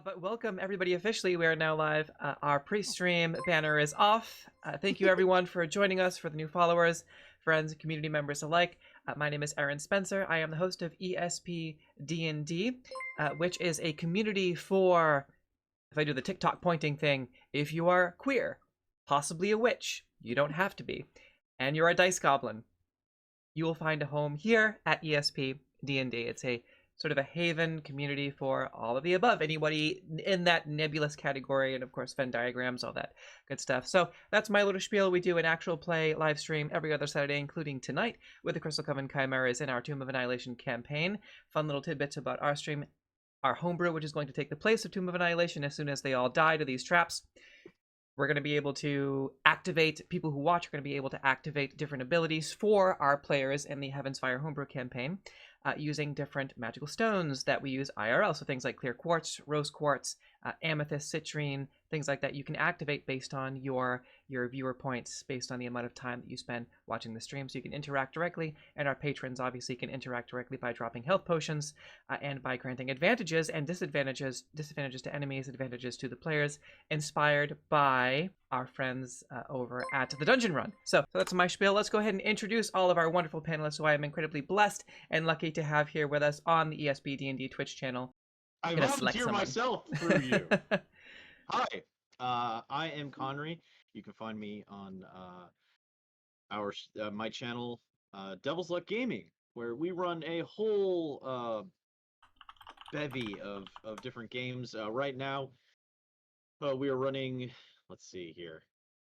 But welcome everybody officially. We are now live. Our pre-stream banner is off. Thank you everyone for joining us, for the new followers, friends, and community members alike. My name is Eryn Spencer. I am the host of ESPDND, which is a community for, if I do the TikTok pointing thing, if you are queer, possibly a witch, you don't have to be, and you're a dice goblin, you will find a home here at ESPDND. It's a sort of a haven community for all of the above, anybody in that nebulous category, and of course Venn diagrams, all that good stuff. So that's my little spiel. We do an actual play live stream every other Saturday, including tonight, with the Crystal Coven Chimeras in our Tomb of Annihilation campaign. Fun little tidbits about our stream. Our homebrew, which is going to take the place of Tomb of Annihilation as soon as they all die to these traps. We're going to be able to activate, people who watch are going to be able to activate different abilities for our players in the Heaven's Fire Homebrew campaign using different magical stones that we use IRL. So things like clear quartz, rose quartz, amethyst, citrine, things like that you can activate based on your viewer points, based on the amount of time that you spend watching the stream. So you can interact directly, and our patrons obviously can interact directly by dropping health potions and by granting advantages and disadvantages to enemies, advantages to the players, inspired by our friends over at the Dungeon Run. So that's my spiel. Let's go ahead and introduce all of our wonderful panelists who I am incredibly blessed and lucky to have here with us on the ESPDND Twitch channel. I volunteer myself through you. Hi, I am Conri. You can find me on my channel, Devil's Luck Gaming, where we run a whole bevy of different games. Right now, we are running. Let's see here.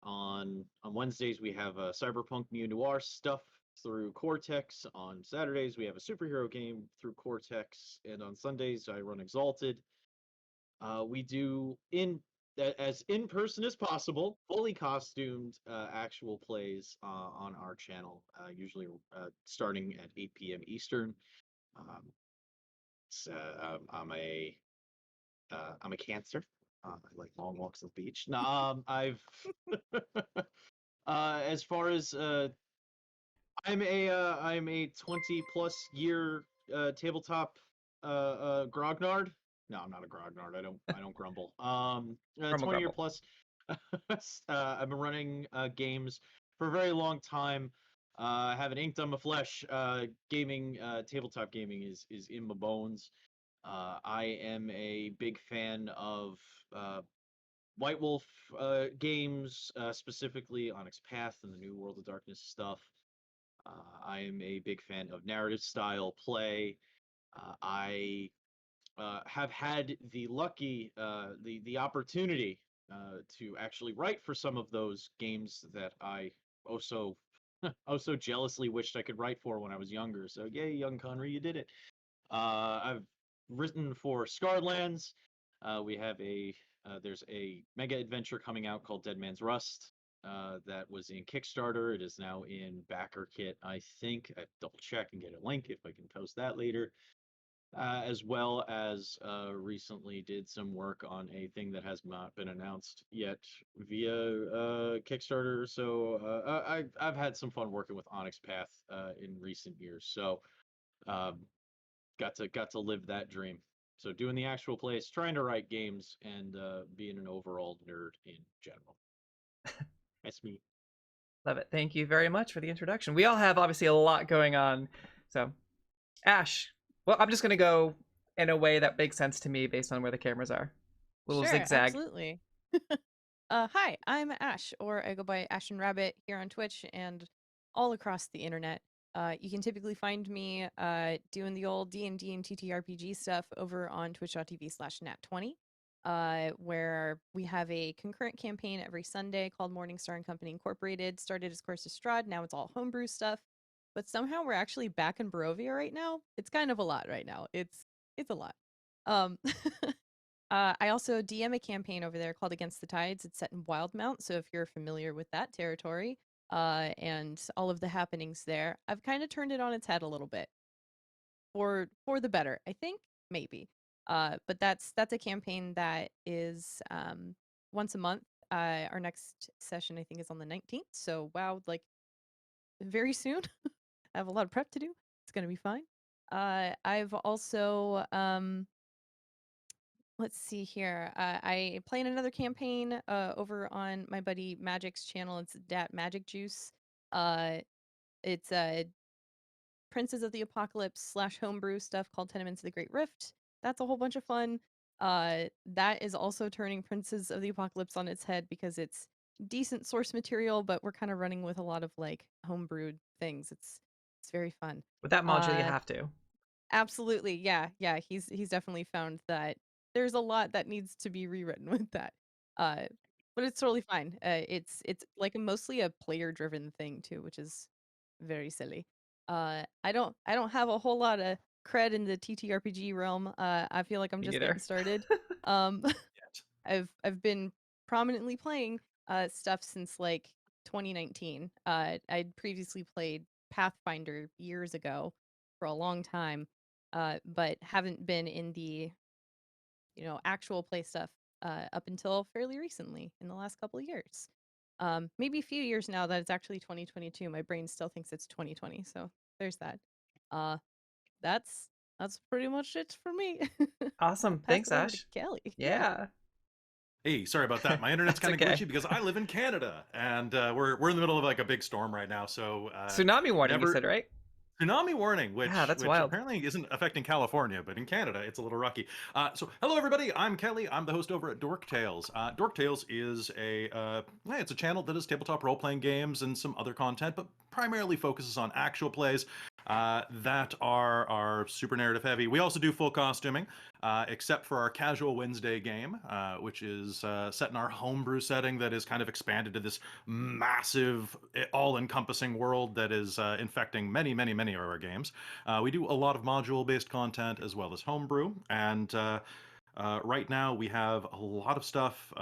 On Wednesdays we have cyberpunk neo-noir stuff through Cortex. On Saturdays we have a superhero game through Cortex, and on Sundays I run Exalted. We do as in person as possible, fully costumed actual plays on our channel, usually starting at 8 p.m. Eastern. I'm a Cancer. I like long walks on the beach. No, I've as far as I'm a 20+ year tabletop grognard. No, I'm not a grognard. I don't grumble. 20-year plus. I've been running games for a very long time. I haven't inked on my flesh. Gaming, tabletop gaming is in my bones. I am a big fan of White Wolf games, specifically Onyx Path and the New World of Darkness stuff. I am a big fan of narrative style play. I have had the the opportunity to actually write for some of those games that I also so jealously wished I could write for when I was younger. So yay, young Conri, you did it. I've written for Scarlands. We have there's a mega adventure coming out called Dead Man's Rust. That was in Kickstarter. It is now in backer kit, I think. I double check and get a link if I can post that later. As well as recently did some work on a thing that has not been announced yet via Kickstarter. So I've had some fun working with Onyx Path in recent years. So got to live that dream. So doing the actual plays, trying to write games, and being an overall nerd in general. That's me. Love it. Thank you very much for the introduction. We all have obviously a lot going on. So, Ash, well, I'm just going to go in a way that makes sense to me based on where the cameras are. A little Sure, zigzag. absolutely. Hi, I'm Ash, or I go by Ash and Rabbit here on Twitch and all across the internet. You can typically find me doing the old D&D and TTRPG stuff over on twitch.tv/NatTwenty, where we have a concurrent campaign every Sunday called Morningstar and Company Incorporated. Started as Course of Strahd, now it's all homebrew stuff. But somehow we're actually back in Barovia right now. It's kind of a lot right now. It's a lot. I also DM a campaign over there called Against the Tides. It's set in Wildmount, so if you're familiar with that territory and all of the happenings there, I've kind of turned it on its head a little bit for the better, I think, maybe. But that's a campaign that is once a month. Our next session, I think, is on the 19th. So wow, like very soon. I have a lot of prep to do. It's gonna be fine. I've also let's see here. I play in another campaign over on my buddy Magic's channel. It's Dat Magic Juice. It's Princes of the Apocalypse / homebrew stuff called Tenements of the Great Rift. That's a whole bunch of fun. That is also turning Princes of the Apocalypse on its head because it's decent source material, but we're kind of running with a lot of like homebrewed things. It's very fun. With that module, you have to. Absolutely, yeah. He's definitely found that there's a lot that needs to be rewritten with that. Uh, but it's totally fine. It's like mostly a player driven thing too, which is very silly. I don't have a whole lot of cred in the TTRPG realm. I feel like I'm Me just neither. getting started. Um, Yet. I've been prominently playing stuff since like 2019. I'd previously played Pathfinder years ago for a long time, but haven't been in the actual play stuff up until fairly recently in the last couple of years. Maybe a few years now that it's actually 2022. My brain still thinks it's 2020, so there's that. Uh, that's pretty much it for me. Awesome. Pass Thanks, it over to Ash. Kelly. Yeah. Hey, sorry about that. My internet's That's kind of okay. glitchy because I live in Canada, and we're in the middle of like a big storm right now. So Tsunami warning, you never said, right? tsunami warning, which Yeah, that's which wild. apparently isn't affecting California, but in Canada it's a little rocky. So hello everybody, I'm Kelly. I'm the host over at Dork Tales. Dork Tales is it's a channel that is tabletop role-playing games and some other content, but primarily focuses on actual plays that are super narrative heavy. We also do full costuming, except for our Casual Wednesday game, which is set in our homebrew setting that is kind of expanded to this massive, all-encompassing world that is infecting many, many, many of our games. We do a lot of module-based content as well as homebrew, and right now we have a lot of stuff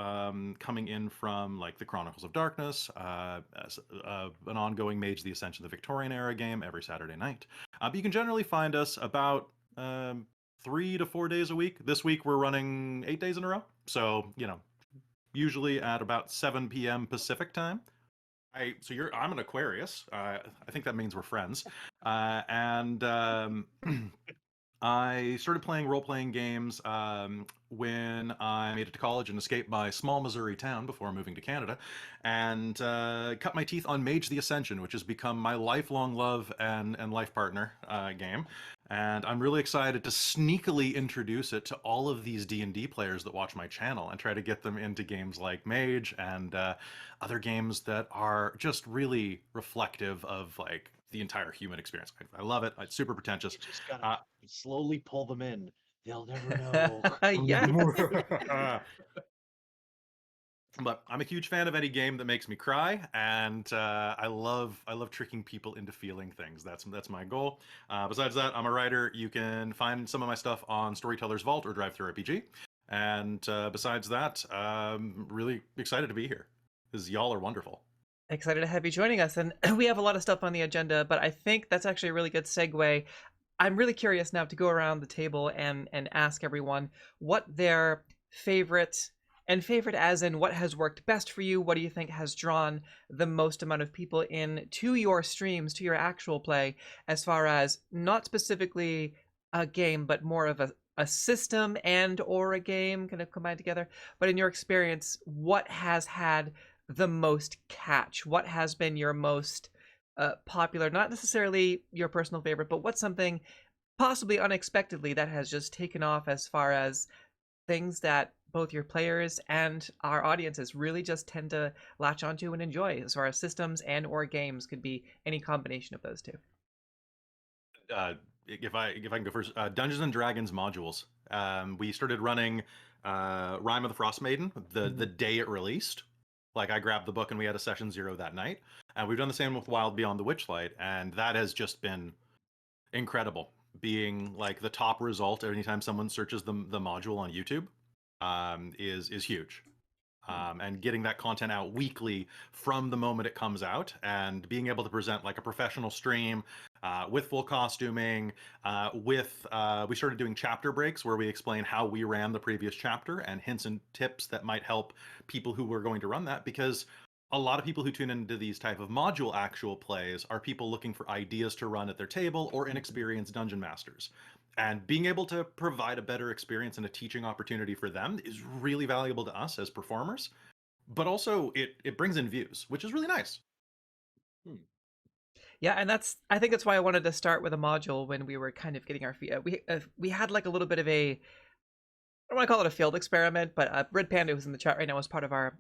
coming in from like the Chronicles of Darkness, an ongoing Mage the Ascension of the Victorian Era game every Saturday night. But you can generally find us about 3 to 4 days a week. This week we're running 8 days in a row, so usually at about 7 p.m. Pacific time. I'm an Aquarius. I think that means we're friends. And I started playing role-playing games when I made it to college and escaped my small Missouri town before moving to Canada, and cut my teeth on Mage the Ascension, which has become my lifelong love and life partner game. And I'm really excited to sneakily introduce it to all of these D&D players that watch my channel and try to get them into games like Mage and other games that are just really reflective of like the entire human experience. I love it. It's super pretentious. You just gotta slowly pull them in. They'll never know. Yeah. But I'm a huge fan of any game that makes me cry, and I love tricking people into feeling things. That's my goal. Besides that, I'm a writer. You can find some of my stuff on Storyteller's Vault or DriveThruRPG. And besides that, I'm really excited to be here because y'all are wonderful. Excited to have you joining us. And we have a lot of stuff on the agenda, but I think that's actually a really good segue. I'm really curious now to go around the table and ask everyone what their favorite as in what has worked best for you. What do you think has drawn the most amount of people in to your streams, to your actual play, as far as not specifically a game, but more of a system and or a game kind of combined together. But in your experience, what has had the most catch? What has been your most popular, not necessarily your personal favorite, but what's something possibly unexpectedly that has just taken off as far as things that both your players and our audiences really just tend to latch onto and enjoy, as far as systems and or games? Could be any combination of those two. If I can go first, Dungeons and Dragons modules. We started running Rime of the Frost Maiden the day it released. Like I grabbed the book and we had a session 0 that night, and we've done the same with Wild Beyond the Witchlight, and that has just been incredible. Being like the top result anytime someone searches the module on YouTube is huge. And getting that content out weekly from the moment it comes out, and being able to present like a professional stream with full costuming, we started doing chapter breaks where we explain how we ran the previous chapter and hints and tips that might help people who were going to run that, because a lot of people who tune into these type of module actual plays are people looking for ideas to run at their table or inexperienced dungeon masters. And being able to provide a better experience and a teaching opportunity for them is really valuable to us as performers. But also, it brings in views, which is really nice. Yeah, and I think that's why I wanted to start with a module when we were kind of getting our feet. We had like a little bit of a, I don't want to call it a field experiment, but Red Panda, who's in the chat right now, was part of our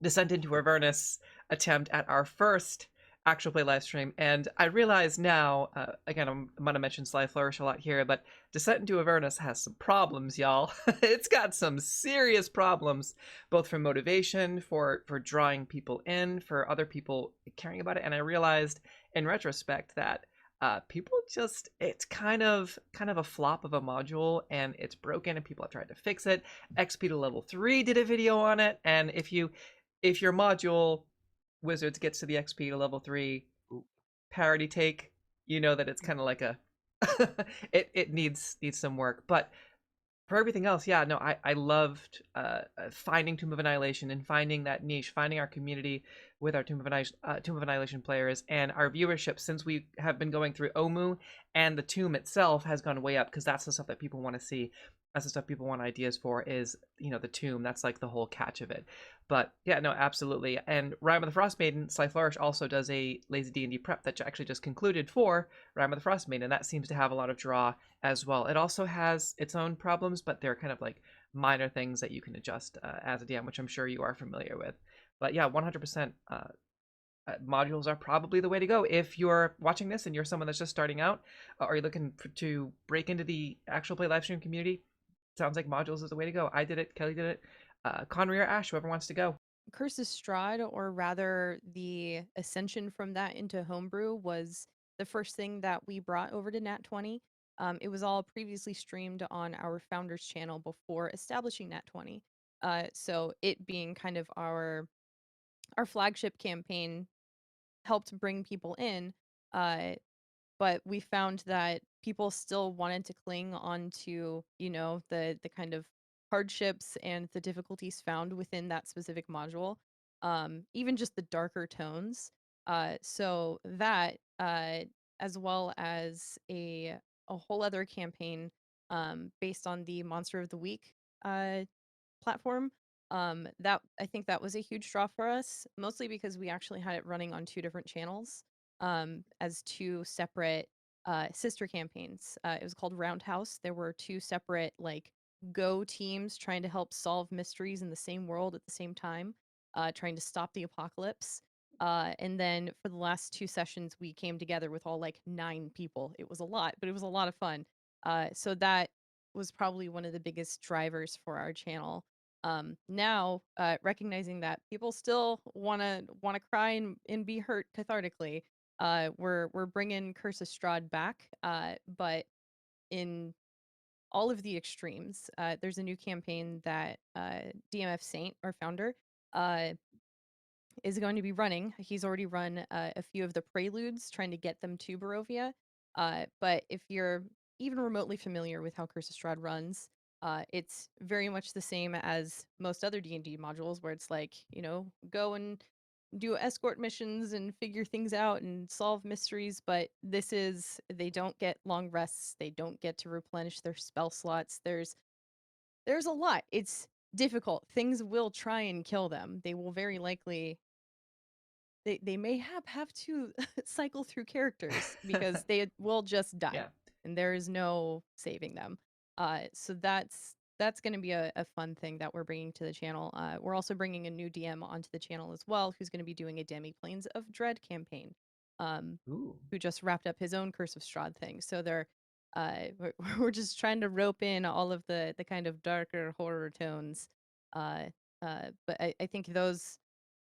Descent into Avernus attempt at our first actual play live stream. And I realize now, again, I'm going to mention Sly Flourish a lot here, but Descent into Avernus has some problems, y'all. It's got some serious problems, both for motivation, for drawing people in, for other people caring about it. And I realized in retrospect that people just, it's kind of a flop of a module, and it's broken, and people have tried to fix it. XP to level 3 did a video on it, and if your module Wizards gets to the XP to level 3 parody take, you know that it's kind of like a it needs some work. But for everything else, yeah, no, I loved finding Tomb of Annihilation and finding that niche, finding our community with our Tomb of Annihilation players, and our viewership since we have been going through Omu, and the Tomb itself has gone way up, because that's the stuff that people want to see. That's the stuff people want ideas for, is, you know, the Tomb. That's like the whole catch of it. But yeah, no, absolutely. And Rime of the Frost Maiden, Sly Flourish also does a lazy D&D prep that actually just concluded for Rime of the Frost Maiden, and that seems to have a lot of draw as well. It also has its own problems, but they're kind of like minor things that you can adjust as a DM, which I'm sure you are familiar with. But yeah, 100%. Modules are probably the way to go if you're watching this and you're someone that's just starting out, or you're looking to break into the actual play live stream community. Sounds like modules is the way to go. I did it. Kelly did it. Conri or Ash, whoever wants to go. Curse's Strahd, or rather the ascension from that into homebrew, was the first thing that we brought over to NatTwenty. It was all previously streamed on our founder's channel before establishing NatTwenty. So it being kind of our flagship campaign helped bring people in. But we found that people still wanted to cling on to, you know, the kind of hardships and the difficulties found within that specific module, even just the darker tones. So that, as well as a whole other campaign based on the Monster of the Week platform. That, I think that was a huge draw for us, mostly because we actually had it running on 2 different channels as 2 separate sister campaigns. It was called Roundhouse. There were 2 separate like go teams trying to help solve mysteries in the same world at the same time, trying to stop the apocalypse. And then for the last 2 sessions, we came together with all like 9 people. It was a lot, but it was a lot of fun. So that was probably one of the biggest drivers for our channel. Now, recognizing that people still wanna cry and be hurt cathartically, we're bringing Curse of Strahd back, but in all of the extremes. There's a new campaign that DMF Saint, our founder, is going to be running. He's already run a few of the preludes, trying to get them to Barovia. But if you're even remotely familiar with how Curse of Strahd runs, it's very much the same as most other D&D modules, where it's like, you know, go and do escort missions and figure things out and solve mysteries. But this is, they don't get long rests. They don't get to replenish their spell slots. There's a lot. It's difficult. Things will try and kill them. They will very likely, they may have to cycle through characters because they will just die. Yeah. And there is no saving them. So that's going to be a fun thing that we're bringing to the channel. We're also bringing a new DM onto the channel as well, who's going to be doing a Demi-Planes of Dread campaign, who just wrapped up his own Curse of Strahd thing. So they're we're just trying to rope in all of the kind of darker horror tones. But I think those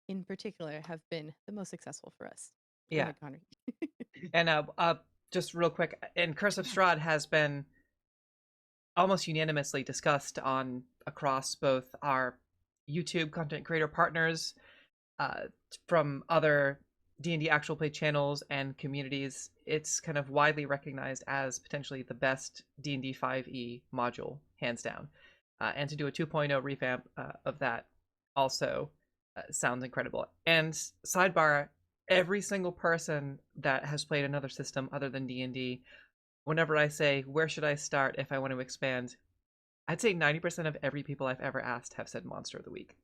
in particular have been the most successful for us. Go Yeah. ahead, Conri. And just real quick, and Curse of Strahd has been almost unanimously discussed on across both our YouTube content creator partners, from other D&D actual play channels and communities. It's kind of widely recognized as potentially the best D&D 5e module, hands down. And to do a 2.0 revamp of that also sounds incredible. And sidebar, every single person that has played another system other than D&D whenever I say, where should I start if I want to expand, I'd say 90% of every people I've ever asked have said Monster of the Week.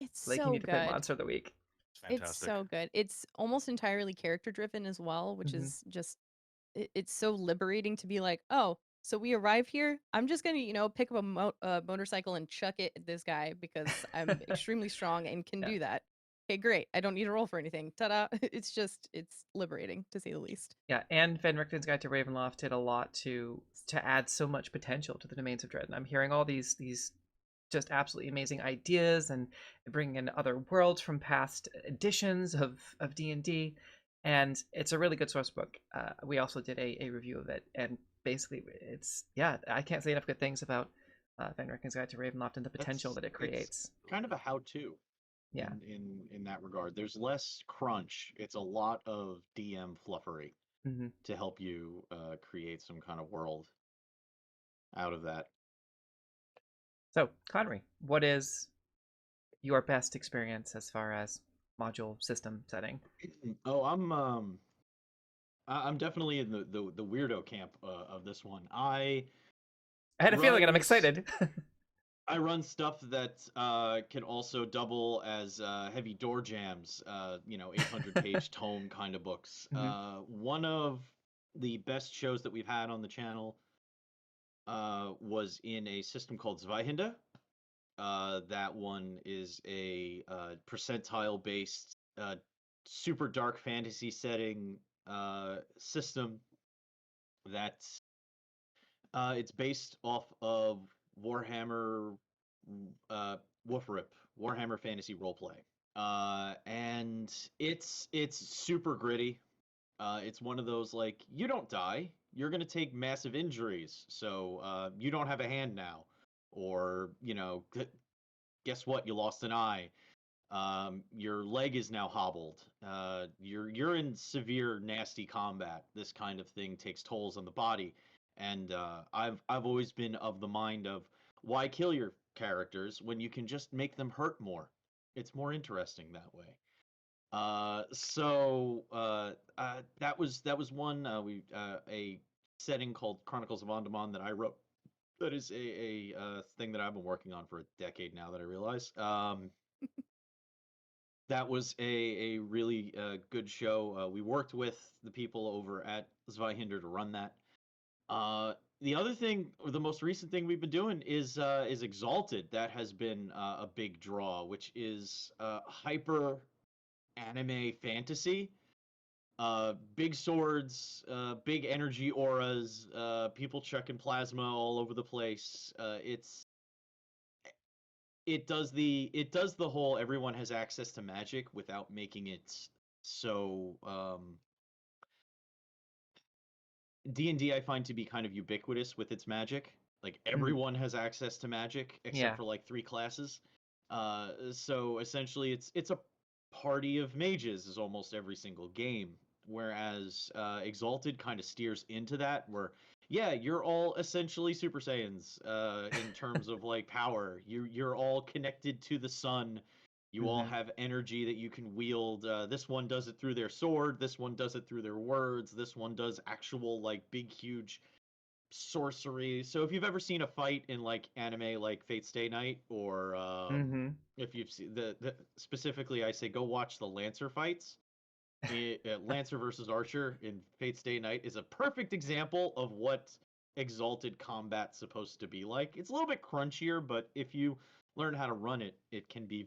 It's Like, you so need to play good. Monster of the Week. It's It's fantastic. so good. It's almost entirely character driven as well, which Mhm. is just it's so liberating to be like, oh, so we arrive here. I'm just gonna, pick up a motorcycle and chuck it at this guy because I'm extremely strong and can Yeah. do that. Okay, great. I don't need to roll for anything. Ta-da! It's liberating to say the least. Yeah, and Van Richten's Guide to Ravenloft did a lot to add so much potential to the Domains of Dread. And I'm hearing all these just absolutely amazing ideas and bringing in other worlds from past editions of D&D, and it's a really good source book. We also did a review of it, and basically it's, yeah, I can't say enough good things about Van Richten's Guide to Ravenloft and the potential that it It's creates. kind of a how-to Yeah. in that regard. There's less crunch. It's a lot of DM fluffery Hmm. to help you create some kind of world out of that. So, Conri, what is your best experience as far as module system setting? Oh, I'm definitely in the weirdo camp of this one. I I had a feeling, and I'm run excited. I run stuff that can also double as heavy door jams, 800-page tome kind of books. Mhm. One of the best shows that we've had on the channel was in a system called Zvahinda. That one is a percentile-based, super dark fantasy setting system that it's based off of Warhammer Woofrip, Warhammer Fantasy Roleplay. And it's super gritty. It's one of those like you don't die, you're gonna take massive injuries, so you don't have a hand now, or guess what? You lost an eye. Your leg is now hobbled. You're in severe, nasty combat. This kind of thing takes tolls on the body, and I've always been of the mind of why kill your characters when you can just make them hurt more. It's more interesting that way. That was one a setting called Chronicles of Andamon that I wrote. That is a thing that I've been working on for a decade now that I realize. That was a really good show. We worked with the people over at Zvahinda to run that. The other thing, or the most recent thing we've been doing is Exalted. That has been a big draw, which is hyper anime fantasy. Big swords, big energy auras, people chucking plasma all over the place. It does the whole everyone has access to magic without making it so D&D I find to be kind of ubiquitous with its magic. Like everyone has access to magic except Yeah. for like 3 classes. So essentially it's a party of mages is almost every single game. Whereas Exalted kind of steers into that where yeah, you're all essentially Super Saiyans in terms of like power. You're all connected to the sun. You all Mhm. have energy that you can wield. This one does it through their sword. This one does it through their words. This one does actual like big huge sorcery. So if you've ever seen a fight in like anime like Fate Stay Night or Mhm. if you've seen the specifically I say go watch the Lancer fights. Lancer versus Archer in Fate Stay Night is a perfect example of what Exalted combat's supposed to be like. It's a little bit crunchier, but if you learn how to run it, it can be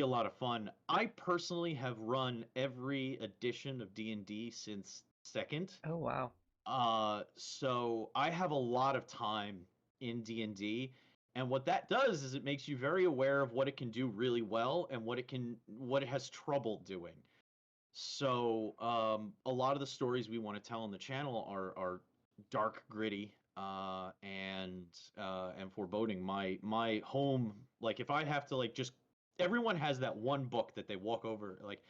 a lot of fun. I personally have run every edition of D&D since second. Oh wow. So I have a lot of time in D&D, and what that does is it makes you very aware of what it can do really well and what it has trouble doing. So a lot of the stories we want to tell on the channel are dark, gritty, and foreboding. My home, like if I have to like just everyone has that one book that they walk over like,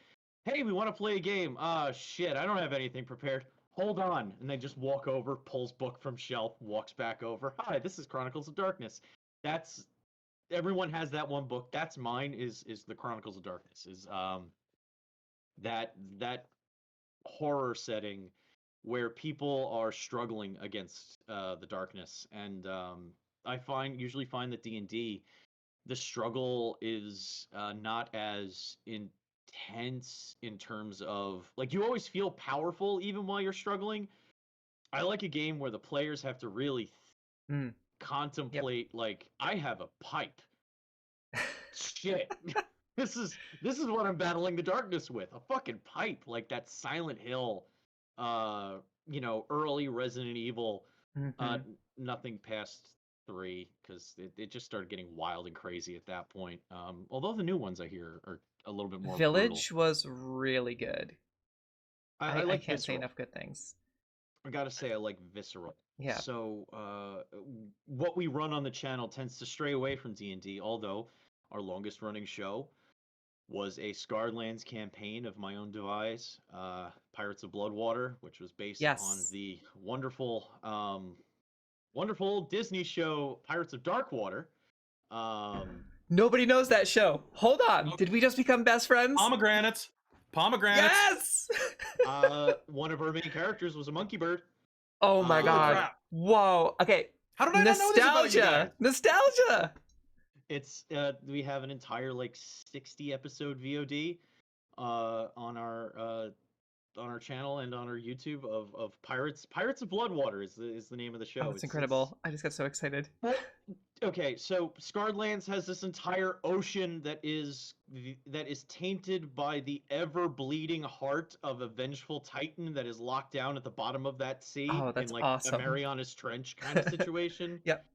hey, we want to play a game. Ah, shit, I don't have anything prepared. Hold on, and they just walk over, pulls book from shelf, walks back over. Hi, this is Chronicles of Darkness. That's everyone has that one book. That's mine. Is the Chronicles of Darkness? Is that horror setting where people are struggling against the darkness, and I usually find that D&D, the struggle is not as intense in terms of, like, you always feel powerful even while you're struggling. I like a game where the players have to really Mm. contemplate, like, I have a pipe. Shit. This is what I'm battling the darkness with. A fucking pipe, like that Silent Hill, early Resident Evil, Mhm. nothing past 3, because it just started getting wild and crazy at that point. Although the new ones I hear are a little bit more brutal. Village was really good. I I like can't say visceral. enough good things. I gotta say, I like visceral. Yeah. So, what we run on the channel tends to stray away from D&D, although our longest running show was a Scarred Lands campaign of my own devise, Pirates of Bloodwater, which was based on Yes. the wonderful Disney show Pirates of Darkwater. Nobody knows that show. Hold on. Okay. Did we just become best friends? Pomegranates. Yes! One of our main characters was a monkey bird. Oh my Holy god. crap. Whoa. Okay. How did I not know this about you guys? Nostalgia. It's we have an entire like 60 episode VOD on our channel and on our YouTube of Pirates of Bloodwater is the name of the show. Oh, it's incredible. I just got so excited. Okay, so Scarred Lands has this entire ocean that is tainted by the ever bleeding heart of a vengeful titan that is locked down at the bottom of that sea Oh, that's in like awesome. a Marianas Trench kind of situation. Yep.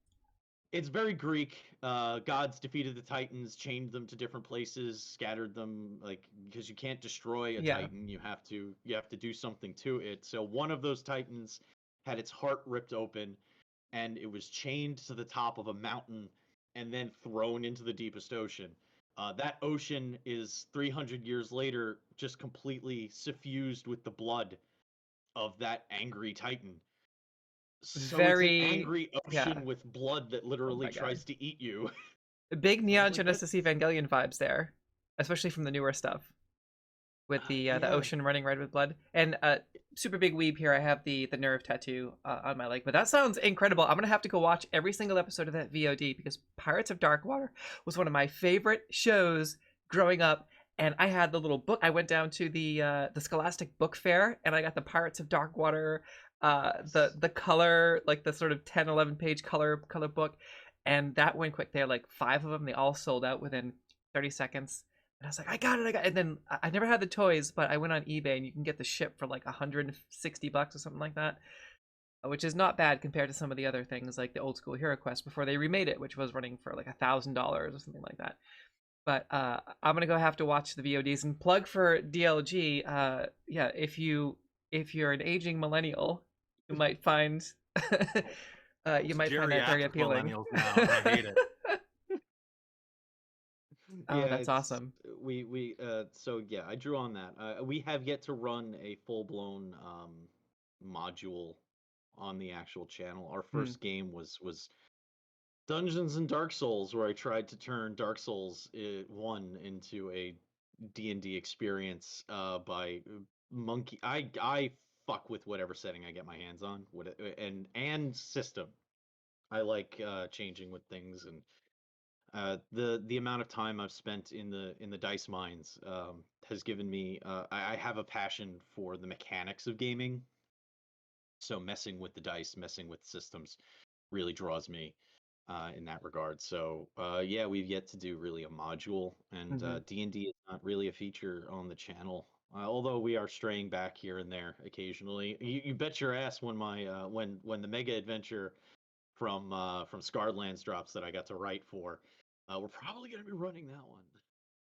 It's very Greek. Gods defeated the Titans, chained them to different places, scattered them, like, because you can't destroy a Titan. You have to do something to it. So one of those Titans had its heart ripped open, and it was chained to the top of a mountain and then thrown into the deepest ocean. That ocean is 300 years later just completely suffused with the blood of that angry Titan. So it's an angry ocean with blood that literally tries to eat you. Big Neon like, Genesis Evangelion vibes there, especially from the newer stuff with the ocean running red with blood. And super big weeb here. I have the nerve tattoo on my leg, but that sounds incredible. I'm gonna have to go watch every single episode of that VOD because Pirates of Darkwater was one of my favorite shows growing up. And I had the little book. I went down to the Scholastic Book Fair and I got the Pirates of Darkwater, the color, like the sort of 10, 11 page color book, and that went quick. They had like 5 of them. They all sold out within 30 seconds. And I was like, I got it. And then I never had the toys, but I went on eBay and you can get the ship for like $160 or something like that, which is not bad compared to some of the other things like the old school Hero Quest before they remade it, which was running for like $1,000 or something like that. But I'm gonna have to watch the VODs and plug for DLG. Yeah, if you're an aging millennial, you might find you might find that very Geriatric appealing. millennials now, and I hate it. Oh, Yeah, that's awesome. So yeah, I drew on that. We have yet to run a full-blown module on the actual channel. Our first game was Dungeons and Dark Souls, where I tried to turn Dark Souls 1 into a D&D experience by monkey. I fuck with whatever setting I get my hands on, and system. I like changing with things, and the amount of time I've spent in the dice mines has given me. I have a passion for the mechanics of gaming, so messing with the dice, messing with systems, really draws me in that regard. So yeah, we've yet to do really a module, and D&D is not really a feature on the channel. Although we are straying back here and there occasionally. You bet your ass when my when the mega adventure from Scarred Lands drops that I got to write for, we're probably going to be running that one.